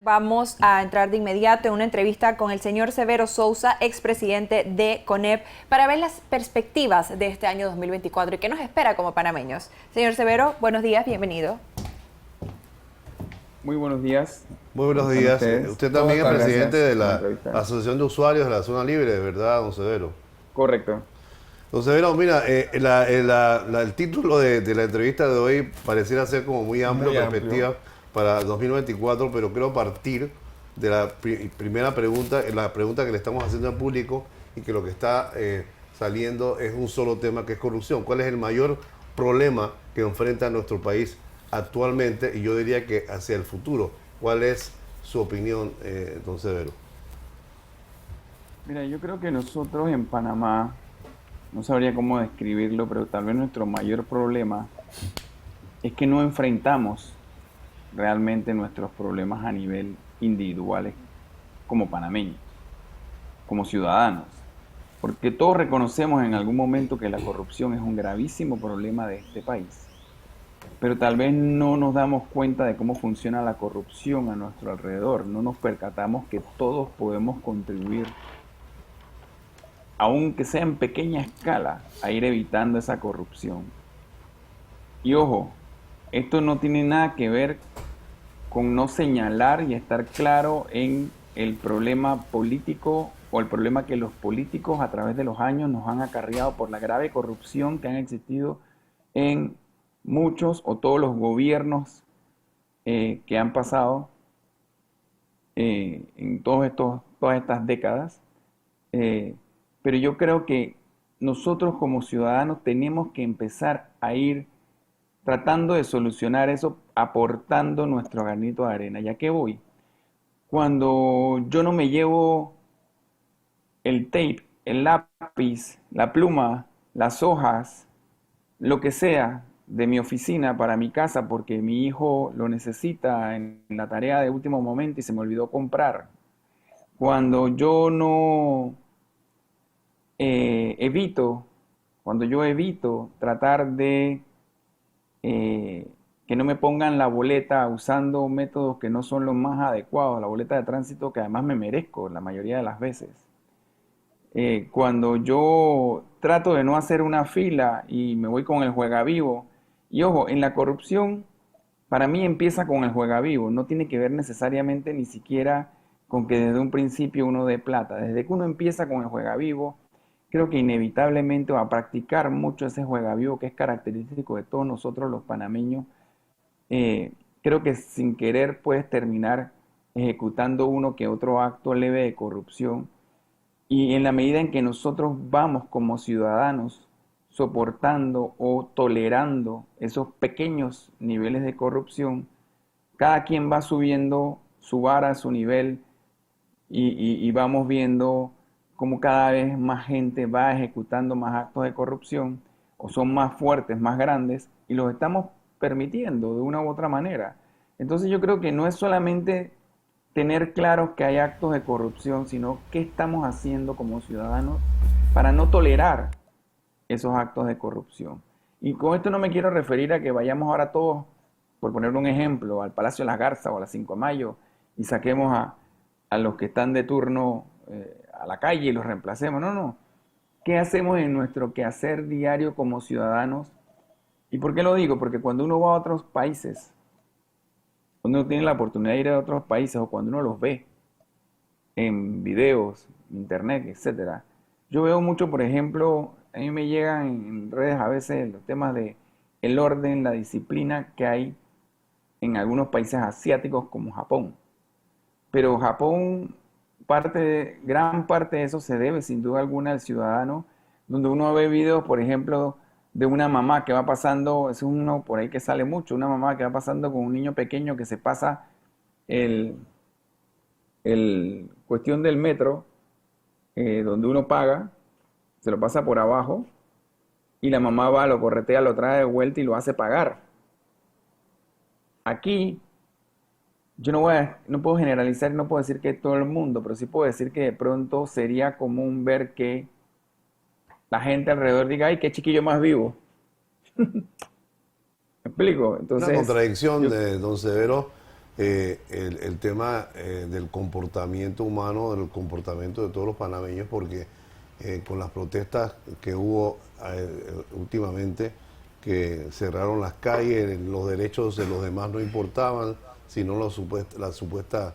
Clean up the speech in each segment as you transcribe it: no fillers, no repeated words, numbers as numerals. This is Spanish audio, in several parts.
Vamos a entrar de inmediato en una entrevista con el señor Severo Sousa, expresidente de CONEP, para ver las perspectivas de este año 2024 y qué nos espera como panameños. Señor Severo, buenos días, bienvenido. Muy buenos días. Muy buenos días. Usted también es presidente de la Asociación de Usuarios de la Zona Libre, ¿verdad, don Severo? Correcto. Don Severo, mira, el título de la entrevista de hoy pareciera ser como muy amplio, perspectiva para 2024, pero quiero partir de la primera pregunta, la pregunta que le estamos haciendo al público y que lo que está saliendo es un solo tema, que es corrupción. ¿Cuál es el mayor problema que enfrenta nuestro país actualmente y yo diría que hacia el futuro? ¿Cuál es su opinión, don Severo? Mira, yo creo que nosotros en Panamá, no sabría cómo describirlo, pero tal vez nuestro mayor problema es que no enfrentamos realmente nuestros problemas a nivel individuales como panameños, como ciudadanos. Porque todos reconocemos en algún momento que la corrupción es un gravísimo problema de este país. Pero tal vez no nos damos cuenta de cómo funciona la corrupción a nuestro alrededor. No nos percatamos que todos podemos contribuir, aunque sea en pequeña escala, a ir evitando esa corrupción. Y ojo, esto no tiene nada que ver con no señalar y estar claro en el problema político o el problema que los políticos a través de los años nos han acarreado por la grave corrupción que han existido en muchos o todos los gobiernos que han pasado en todas estas décadas. Pero yo creo que nosotros como ciudadanos tenemos que empezar a ir tratando de solucionar eso, aportando nuestro granito de arena. ¿Ya qué voy? Cuando yo no me llevo el tape, el lápiz, la pluma, las hojas, lo que sea de mi oficina para mi casa porque mi hijo lo necesita en la tarea de último momento y se me olvidó comprar. Cuando yo no cuando yo evito tratar de que no me pongan la boleta usando métodos que no son los más adecuados, la boleta de tránsito que además me merezco la mayoría de las veces. Cuando yo trato de no hacer una fila y me voy con el juega vivo, y ojo, en la corrupción para mí empieza con el juega vivo, no tiene que ver necesariamente ni siquiera con que desde un principio uno dé plata, desde que uno empieza con el juega vivo, creo que inevitablemente va a practicar mucho ese juega vivo que es característico de todos nosotros los panameños. Creo que sin querer puedes terminar ejecutando uno que otro acto leve de corrupción. Y en la medida en que nosotros vamos como ciudadanos soportando o tolerando esos pequeños niveles de corrupción, cada quien va subiendo su vara, su nivel, y vamos viendo cómo cada vez más gente va ejecutando más actos de corrupción, o son más fuertes, más grandes, y los estamos permitiendo de una u otra manera. Entonces yo creo que no es solamente tener claro que hay actos de corrupción, sino qué estamos haciendo como ciudadanos para no tolerar esos actos de corrupción. Y con esto no me quiero referir a que vayamos ahora todos, por poner un ejemplo, al Palacio de las Garzas o a la 5 de Mayo y saquemos a los que están de turno a la calle y los reemplacemos. No, no. ¿Qué hacemos en nuestro quehacer diario como ciudadanos? ¿Y por qué lo digo? Porque cuando uno va a otros países, cuando uno tiene la oportunidad de ir a otros países o cuando uno los ve en videos, internet, etcétera, yo veo mucho, por ejemplo, a mí me llegan en redes a veces los temas de el orden, la disciplina que hay en algunos países asiáticos como Japón. Pero Japón, gran parte de eso se debe sin duda alguna al ciudadano, donde uno ve videos, por ejemplo, de una mamá que va pasando, es uno por ahí que sale mucho, una mamá que va pasando con un niño pequeño que se pasa el cuestión del metro, donde uno paga, se lo pasa por abajo, y la mamá va, lo corretea, lo trae de vuelta y lo hace pagar. Aquí, yo no puedo generalizar, no puedo decir que todo el mundo, pero sí puedo decir que de pronto sería común ver que la gente alrededor diga, ay, qué chiquillo más vivo. ¿Me explico? Una Entonces, contradicción de don Severo el tema del comportamiento humano, del comportamiento de todos los panameños, porque con las protestas que hubo últimamente, que cerraron las calles, los derechos de los demás no importaban, sino la supuesta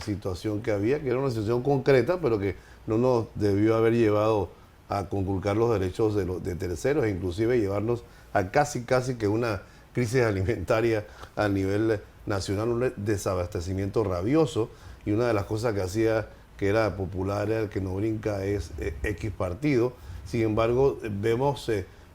situación que había, que era una situación concreta, pero que no nos debió haber llevado a conculcar los derechos de terceros, e inclusive llevarnos a casi que una crisis alimentaria a nivel nacional, un desabastecimiento rabioso, y una de las cosas que hacía que era popular, era el que no brinca es X partido. Sin embargo, vemos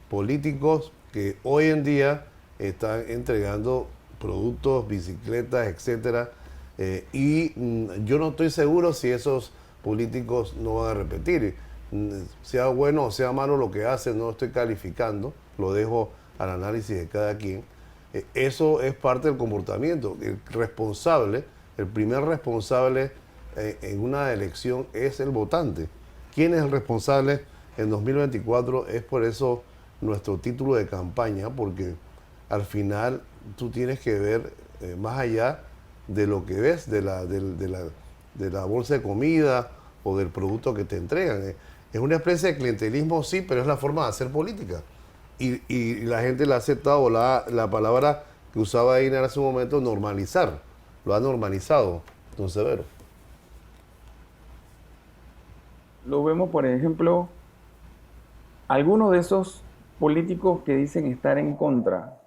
políticos que hoy en día están entregando productos, bicicletas, etcétera, yo no estoy seguro si esos políticos no van a repetir. Sea bueno o sea malo lo que hacen, no lo estoy calificando, lo dejo al análisis de cada quien. Eso es parte del comportamiento. El primer responsable en una elección es el votante. ¿Quién es el responsable en 2024? Es por eso nuestro título de campaña, porque al final tú tienes que ver más allá de lo que ves, de la bolsa de comida o del producto que te entregan. Es una especie de clientelismo, sí, pero es la forma de hacer política. Y la gente la ha aceptado, la palabra que usaba Einar hace un momento, normalizar. Lo ha normalizado, don Severo. Lo vemos, por ejemplo, algunos de esos políticos que dicen estar en contra.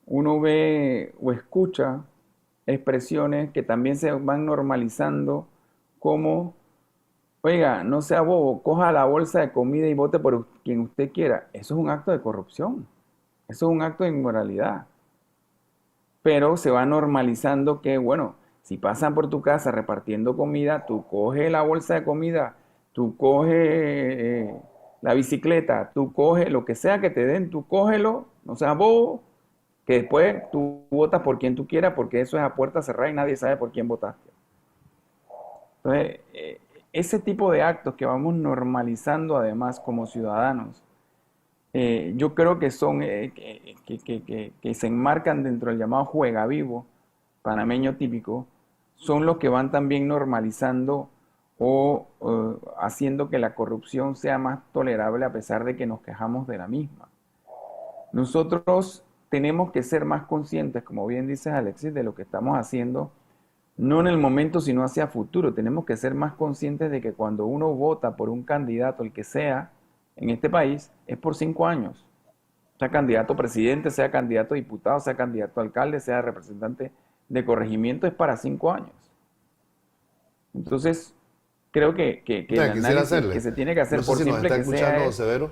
Uno ve o escucha expresiones que también se van normalizando como, oiga, no sea bobo, coja la bolsa de comida y vote por quien usted quiera. Eso es un acto de corrupción, eso es un acto de inmoralidad. Pero se va normalizando que, bueno, si pasan por tu casa repartiendo comida, tú coges la bolsa de comida, tú coges la bicicleta, tú coges lo que sea que te den, tú cógelo, no seas bobo, que después tú votas por quien tú quieras, porque eso es a puerta cerrada y nadie sabe por quién votaste. Entonces, ese tipo de actos que vamos normalizando además como ciudadanos, yo creo que son, que se enmarcan dentro del llamado juega vivo panameño típico, son los que van también normalizando o haciendo que la corrupción sea más tolerable a pesar de que nos quejamos de la misma. Nosotros tenemos que ser más conscientes, como bien dices Alexis, de lo que estamos haciendo, no en el momento, sino hacia futuro. Tenemos que ser más conscientes de que cuando uno vota por un candidato, el que sea, en este país, es por 5 años. Sea candidato a presidente, sea candidato a diputado, sea candidato a alcalde, sea representante de corregimiento, es para 5 años. Entonces, creo que el análisis que se tiene que hacer, no sé por si simple nos está que escuchando, sea... Severo.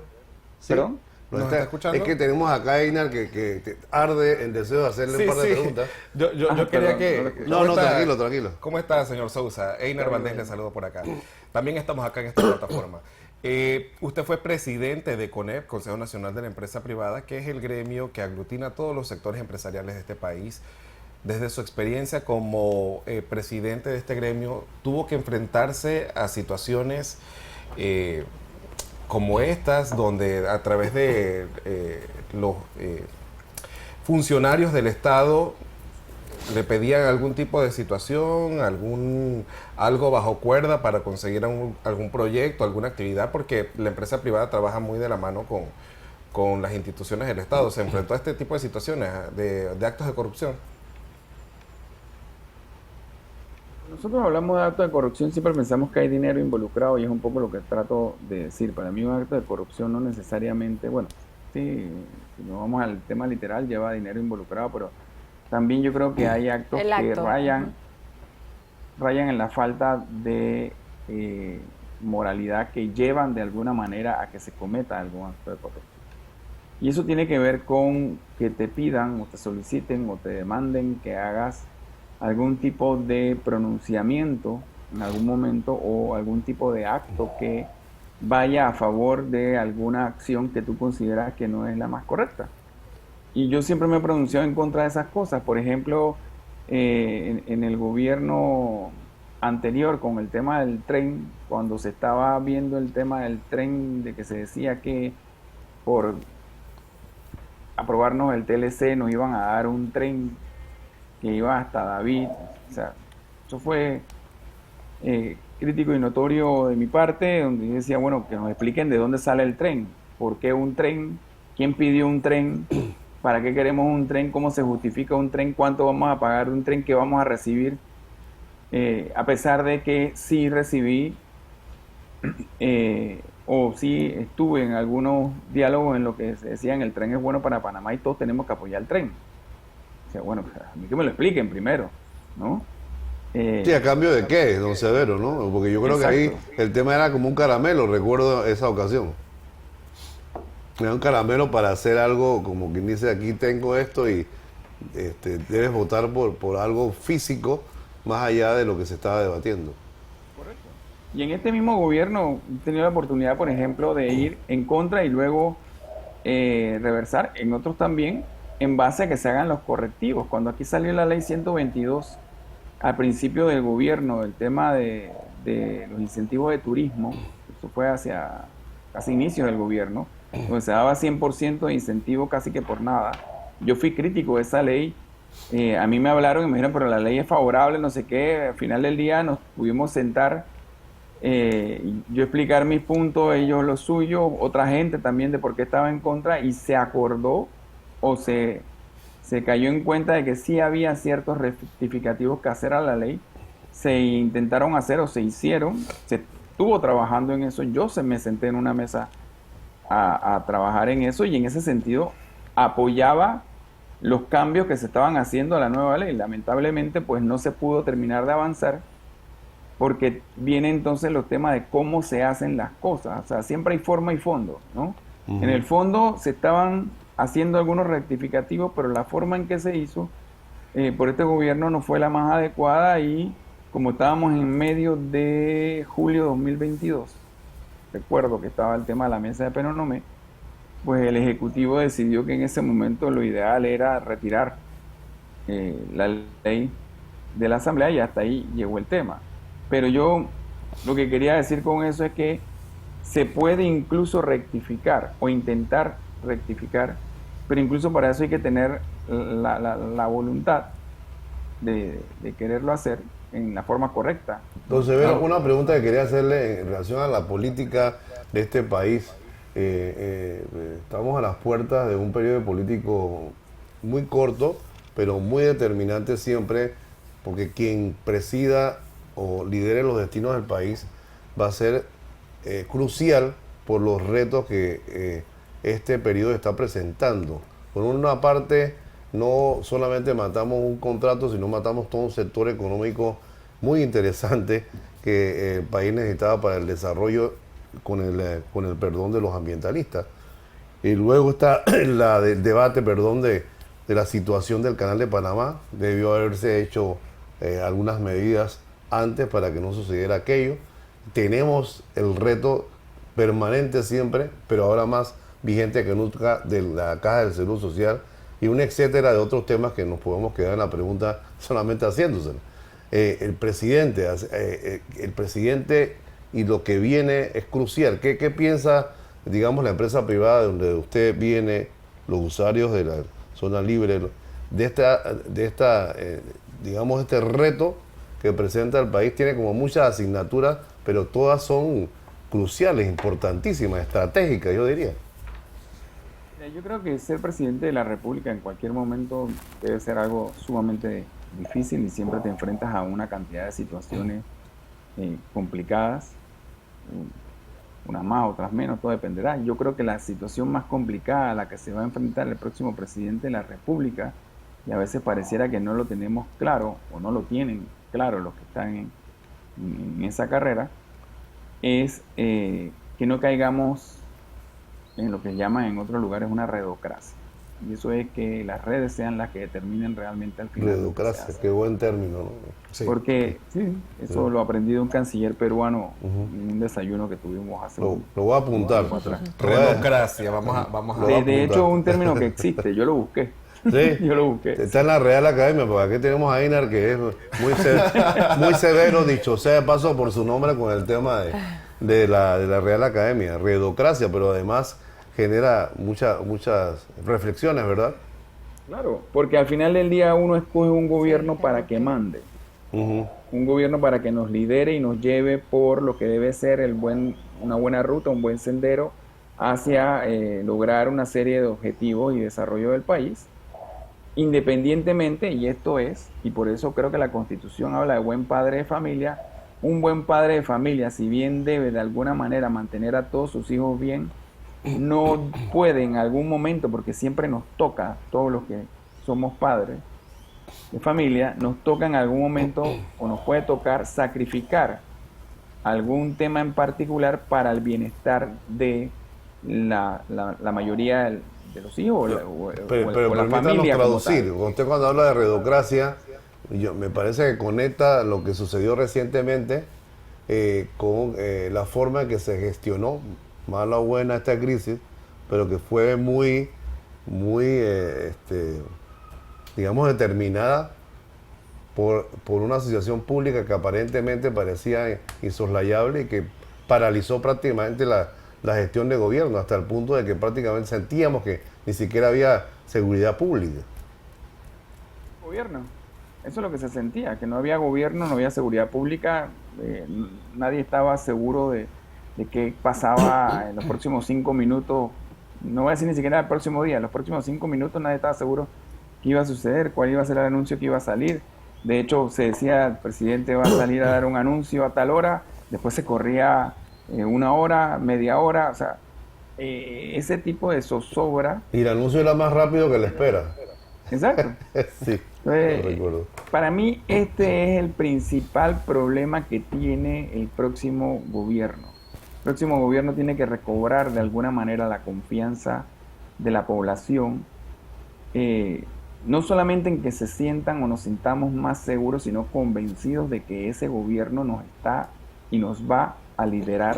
¿Sí? ¿Perdón? ¿Nos está escuchando? Es que tenemos acá a Einar que arde el deseo de hacerle un par de preguntas. Yo quería perdón, que... No, tranquilo. ¿Cómo está, señor Sousa? Einar Valdés le saludo por acá. También estamos acá en esta plataforma. Usted fue presidente de CONEP, Consejo Nacional de la Empresa Privada, que es el gremio que aglutina a todos los sectores empresariales de este país. Desde su experiencia como presidente de este gremio, tuvo que enfrentarse a situaciones como estas, donde a través de los funcionarios del Estado le pedían algún tipo de situación, algo bajo cuerda para conseguir algún proyecto, alguna actividad, porque la empresa privada trabaja muy de la mano con las instituciones del Estado. ¿Se enfrentó a este tipo de situaciones, de actos de corrupción? Nosotros hablamos de actos de corrupción, siempre pensamos que hay dinero involucrado y es un poco lo que trato de decir. Para mí un acto de corrupción no necesariamente, bueno, sí, si nos vamos al tema literal, lleva dinero involucrado, pero también yo creo que hay actos que rayan en la falta de moralidad, que llevan de alguna manera a que se cometa algún acto de corrupción. Y eso tiene que ver con que te pidan o te soliciten o te demanden que hagas algún tipo de pronunciamiento en algún momento o algún tipo de acto que vaya a favor de alguna acción que tú consideras que no es la más correcta. Y yo siempre me he pronunciado en contra de esas cosas. Por ejemplo, en el gobierno anterior con el tema del tren, cuando se estaba viendo el tema del tren, de que se decía que por aprobarnos el TLC nos iban a dar un tren que iba hasta David. O sea, eso fue crítico y notorio de mi parte, donde yo decía, bueno, que nos expliquen de dónde sale el tren, por qué un tren, quién pidió un tren, para qué queremos un tren, cómo se justifica un tren, cuánto vamos a pagar de un tren que vamos a recibir, a pesar de que sí recibí o sí estuve en algunos diálogos en lo que se decían el tren es bueno para Panamá y todos tenemos que apoyar el tren. O sea, bueno, a mí que me lo expliquen primero, ¿no? Sí, ¿a cambio de qué, don Severo, no? Porque yo creo que ahí el tema era como un caramelo, recuerdo esa ocasión. Era un caramelo para hacer algo, como quien dice, aquí tengo esto y debes votar por algo físico más allá de lo que se estaba debatiendo. Y en este mismo gobierno he tenido la oportunidad, por ejemplo, de ir en contra y luego reversar, en otros también, en base a que se hagan los correctivos. Cuando aquí salió la ley 122 al principio del gobierno, el tema de los incentivos de turismo, eso fue hacia casi inicios del gobierno, donde se daba 100% de incentivo casi que por nada. Yo fui crítico de esa ley. A mí me hablaron y me dijeron, pero la ley es favorable, no sé qué. Al final del día nos pudimos sentar, yo explicar mis puntos, ellos los suyos, otra gente también de por qué estaba en contra, y se acordó o se cayó en cuenta de que sí había ciertos rectificativos que hacer a la ley. Se intentaron hacer o se hicieron, se estuvo trabajando en eso. Yo me senté en una mesa a trabajar en eso y en ese sentido apoyaba los cambios que se estaban haciendo a la nueva ley. Lamentablemente pues no se pudo terminar de avanzar porque viene entonces los temas de cómo se hacen las cosas. O sea, siempre hay forma y fondo, ¿no? Uh-huh. En el fondo se estaban haciendo algunos rectificativos, pero la forma en que se hizo por este gobierno no fue la más adecuada y como estábamos en medio de julio de 2022, recuerdo que estaba el tema de la mesa de Penonomé, pues el Ejecutivo decidió que en ese momento lo ideal era retirar la ley de la Asamblea y hasta ahí llegó el tema. Pero yo lo que quería decir con eso es que se puede incluso rectificar o intentar rectificar, pero incluso para eso hay que tener la voluntad de quererlo hacer en la forma correcta. Entonces, Severo, una pregunta que quería hacerle en relación a la política de este país. Estamos a las puertas de un periodo político muy corto, pero muy determinante siempre, porque quien presida o lidere los destinos del país va a ser crucial por los retos que este periodo está presentando. Por una parte, no solamente matamos un contrato, sino matamos todo un sector económico muy interesante que el país necesitaba para el desarrollo con el perdón de los ambientalistas. Y luego está el debate, de la situación del Canal de Panamá. Debió haberse hecho algunas medidas antes para que no sucediera aquello. Tenemos el reto permanente siempre, pero ahora más vigente que nunca, de la Caja del Seguro Social y un etcétera de otros temas que nos podemos quedar en la pregunta solamente haciéndose. El presidente y lo que viene es crucial. ¿Qué piensa, digamos, la empresa privada de donde usted viene, los usuarios de la zona libre, digamos, este reto que presenta el país? Tiene como muchas asignaturas, pero todas son cruciales, importantísimas, estratégicas, yo diría. Yo creo que ser presidente de la República en cualquier momento debe ser algo sumamente difícil y siempre te enfrentas a una cantidad de situaciones complicadas, unas más, otras menos, todo dependerá. Yo creo que la situación más complicada a la que se va a enfrentar el próximo presidente de la República, y a veces pareciera que no lo tenemos claro o no lo tienen claro los que están en esa carrera, es que no caigamos en lo que llaman en otros lugares una redocracia. Y eso es que las redes sean las que determinen realmente al final. Redocracia, qué buen término, ¿no? Sí. Porque eso lo aprendí de un canciller peruano en un desayuno que tuvimos hace Lo voy a apuntar. Redocracia, vamos a de hecho, un término que existe, yo lo busqué. Sí, yo lo busqué. Está en la Real Academia, porque aquí tenemos a Einar, que es muy severo, dicho sea de paso por su nombre con el tema de la Real Academia, redocracia, pero además genera muchas reflexiones, ¿verdad? Claro, porque al final del día uno escoge un gobierno para que mande, Ujú. un gobierno para que nos lidere y nos lleve por lo que debe ser una buena ruta, un buen sendero hacia lograr una serie de objetivos y desarrollo del país, independientemente, y esto es, y por eso creo que la Constitución habla de buen padre de familia, un buen padre de familia, si bien debe de alguna manera mantener a todos sus hijos bien, no puede en algún momento, porque siempre nos toca, todos los que somos padres de familia, nos toca en algún momento o nos puede tocar sacrificar algún tema en particular para el bienestar de la mayoría de los hijos Pero o la permítanos familia como traducir. tal. Usted cuando habla de redocracia, me parece que conecta lo que sucedió recientemente con la forma en que se gestionó, mala o buena, esta crisis, pero que fue muy, digamos, determinada por una asociación pública que aparentemente parecía insoslayable y que paralizó prácticamente la gestión de gobierno, hasta el punto de que prácticamente sentíamos que ni siquiera había seguridad pública. Gobierno. Eso es lo que se sentía, que no había gobierno, no había seguridad pública, nadie estaba seguro de qué pasaba en los próximos 5 minutos, no voy a decir ni siquiera el próximo día, en los próximos 5 minutos nadie estaba seguro qué iba a suceder, cuál iba a ser el anuncio que iba a salir. De hecho, se decía, el presidente va a salir a dar un anuncio a tal hora, después se corría una hora, media hora, o sea, ese tipo de zozobra. Y el anuncio era más rápido que la espera. Exacto. Sí, lo Entonces, recuerdo. para mí este es el principal problema que tiene el próximo gobierno. El próximo gobierno tiene que recobrar de alguna manera la confianza de la población, no solamente en que se sientan o nos sintamos más seguros, sino convencidos de que ese gobierno nos está y nos va a liderar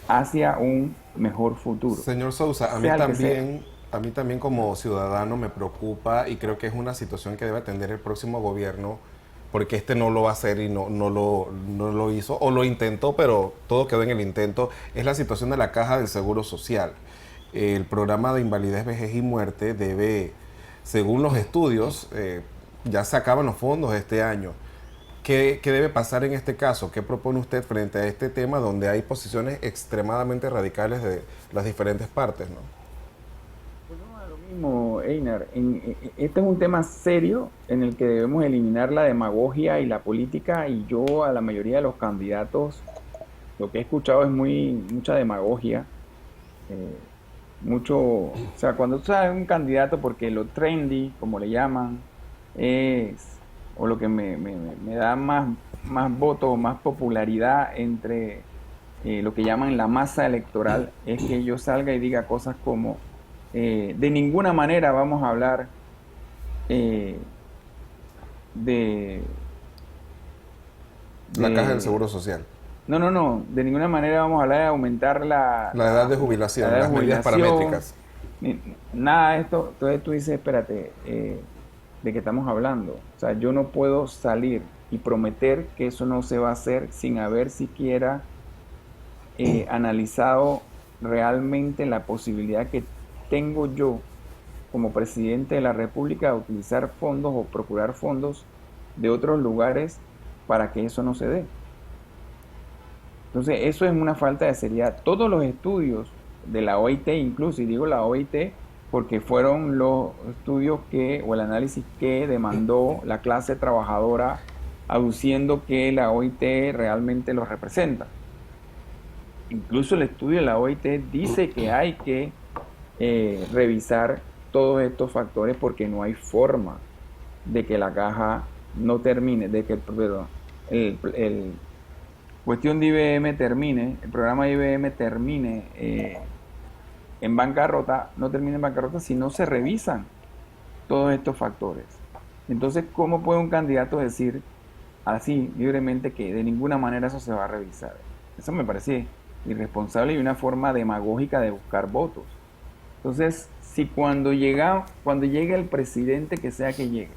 hacia un mejor futuro. Señor Sousa, a mí también como ciudadano me preocupa y creo que es una situación que debe atender el próximo gobierno, porque este no lo va a hacer y no lo hizo, o lo intentó, pero todo quedó en el intento. Es la situación de la Caja del Seguro Social. El programa de invalidez, vejez y muerte debe, según los estudios, ya se acaban los fondos este año. ¿Qué debe pasar en este caso? ¿Qué propone usted frente a este tema donde hay posiciones extremadamente radicales de las diferentes partes, ¿no? Pues no, a lo mismo, Einar. Este es un tema serio en el que debemos eliminar la demagogia y la política, y yo a la mayoría de los candidatos lo que he escuchado es mucha demagogia, o sea, cuando tú sabes un candidato porque lo trendy, como le llaman, o lo que me da más votos, más popularidad entre lo que llaman la masa electoral, es que yo salga y diga cosas como, de ninguna manera vamos a hablar de, La Caja del de- Seguro Social. no, de ninguna manera vamos a hablar de aumentar La edad de jubilación, la edad de las medidas jubilación, paramétricas. nada de esto. Entonces tú dices, espérate, ¿de qué estamos hablando? O sea, yo no puedo salir y prometer que eso no se va a hacer sin haber siquiera analizado realmente la posibilidad que tengo yo como presidente de la República de utilizar fondos o procurar fondos de otros lugares para que eso no se dé. Entonces, eso es una falta de seriedad. Todos los estudios de la OIT, incluso, y digo la OIT porque fueron los estudios o el análisis que demandó la clase trabajadora, aduciendo que la OIT realmente los representa. Incluso el estudio de la OIT dice que hay que revisar todos estos factores porque no hay forma de que la caja no termine, perdón, el cuestión de IBM termine, el programa de IBM termine en bancarrota, no termine en bancarrota si no se revisan todos estos factores. Entonces, ¿cómo puede un candidato decir así libremente que de ninguna manera eso se va a revisar? Eso me parece irresponsable y una forma demagógica de buscar votos. Entonces, si cuando llegue el presidente que sea que llegue,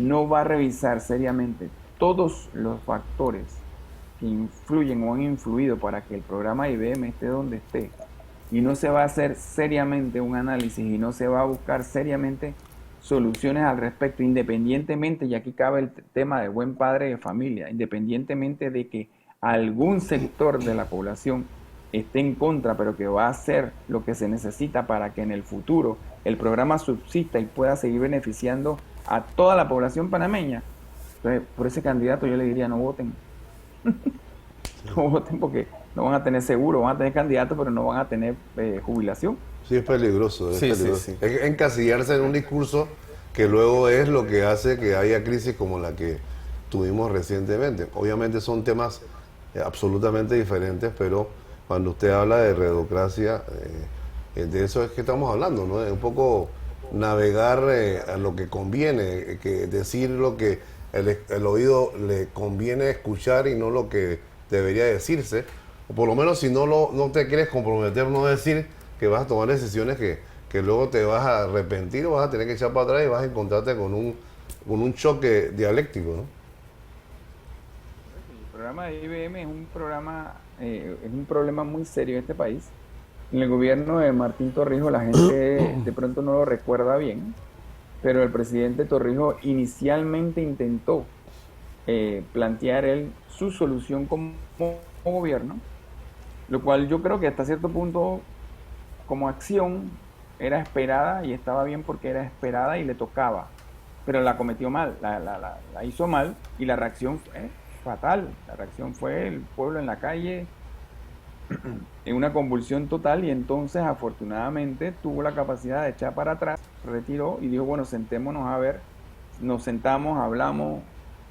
no va a revisar seriamente todos los factores que influyen o han influido para que el programa IBM esté donde esté, y no se va a hacer seriamente un análisis y no se va a buscar seriamente soluciones al respecto, independientemente, y aquí cabe el tema de buen padre de familia, independientemente de que algún sector de la población esté en contra, pero que va a hacer lo que se necesita para que en el futuro el programa subsista y pueda seguir beneficiando a toda la población panameña. Entonces, por ese candidato yo le diría no voten. No voten porque no van a tener seguro, van a tener candidatos, pero no van a tener jubilación. Sí, es peligroso. Sí, sí, sí. Es encasillarse en un discurso que luego es lo que hace que haya crisis como la que tuvimos recientemente. Obviamente son temas absolutamente diferentes, pero cuando usted habla de redocracia, de eso es que estamos hablando, ¿no? Es un poco navegar a lo que conviene, que decir lo que el oído le conviene escuchar y no lo que debería decirse. O por lo menos si no te quieres comprometer, no decir que vas a tomar decisiones que luego te vas a arrepentir o vas a tener que echar para atrás y vas a encontrarte con un choque dialéctico, ¿no? El programa de IBM es un problema muy serio en este país. En el gobierno de Martín Torrijos la gente de pronto no lo recuerda bien, pero el presidente Torrijos inicialmente intentó plantear él su solución como gobierno, lo cual yo creo que hasta cierto punto como acción era esperada y estaba bien porque era esperada y le tocaba, pero la cometió mal, la hizo mal y la reacción fue fatal. La reacción fue el pueblo en la calle en una convulsión total y entonces afortunadamente tuvo la capacidad de echar para atrás, retiró y dijo, bueno, sentémonos a ver, nos sentamos, hablamos,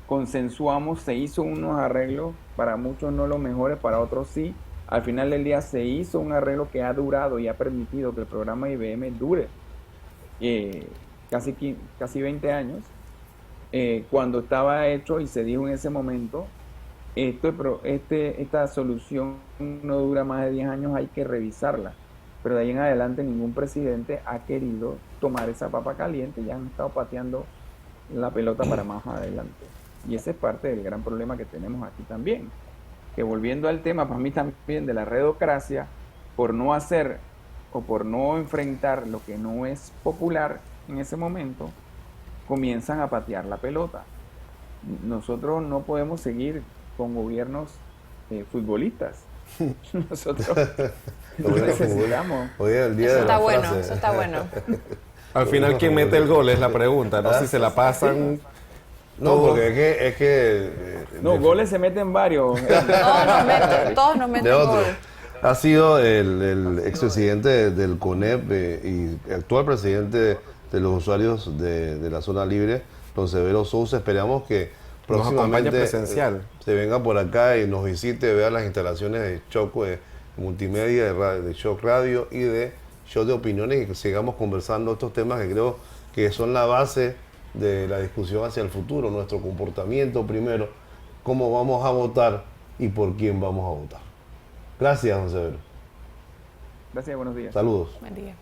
consensuamos, se hizo unos arreglos, para muchos no los mejores, para otros sí. Al final del día se hizo un arreglo que ha durado y ha permitido que el programa IBM dure casi 20 años. Cuando estaba hecho y se dijo en ese momento, esta solución no dura más de 10 años, hay que revisarla. Pero de ahí en adelante ningún presidente ha querido tomar esa papa caliente y han estado pateando la pelota para más adelante. Y ese es parte del gran problema que tenemos aquí también. Que volviendo al tema, para mí también de la redocracia, por no hacer o por no enfrentar lo que no es popular en ese momento, comienzan a patear la pelota. Nosotros no podemos seguir con gobiernos futbolistas. Nosotros necesitamos. Oye, el día Eso de está la bueno, frase. eso está bueno. Al final, ¿quién mete el gol? Es la pregunta, ¿no? Si se la pasan... No, porque es que No, goles se meten varios. Todos nos meten de otro. gol. Ha sido el expresidente del CONEP y actual presidente de los usuarios de la zona libre, don Severo Sousa. Esperamos que Nos acompañe próximamente presencial. Se venga por acá y nos visite, vea las instalaciones de Choc multimedia, de Choc Radio y de Show de Opiniones y que sigamos conversando estos temas que creo que son la base de la discusión hacia el futuro, nuestro comportamiento primero, cómo vamos a votar y por quién vamos a votar. Gracias, don Severo. Gracias, buenos días. Saludos. Buen día.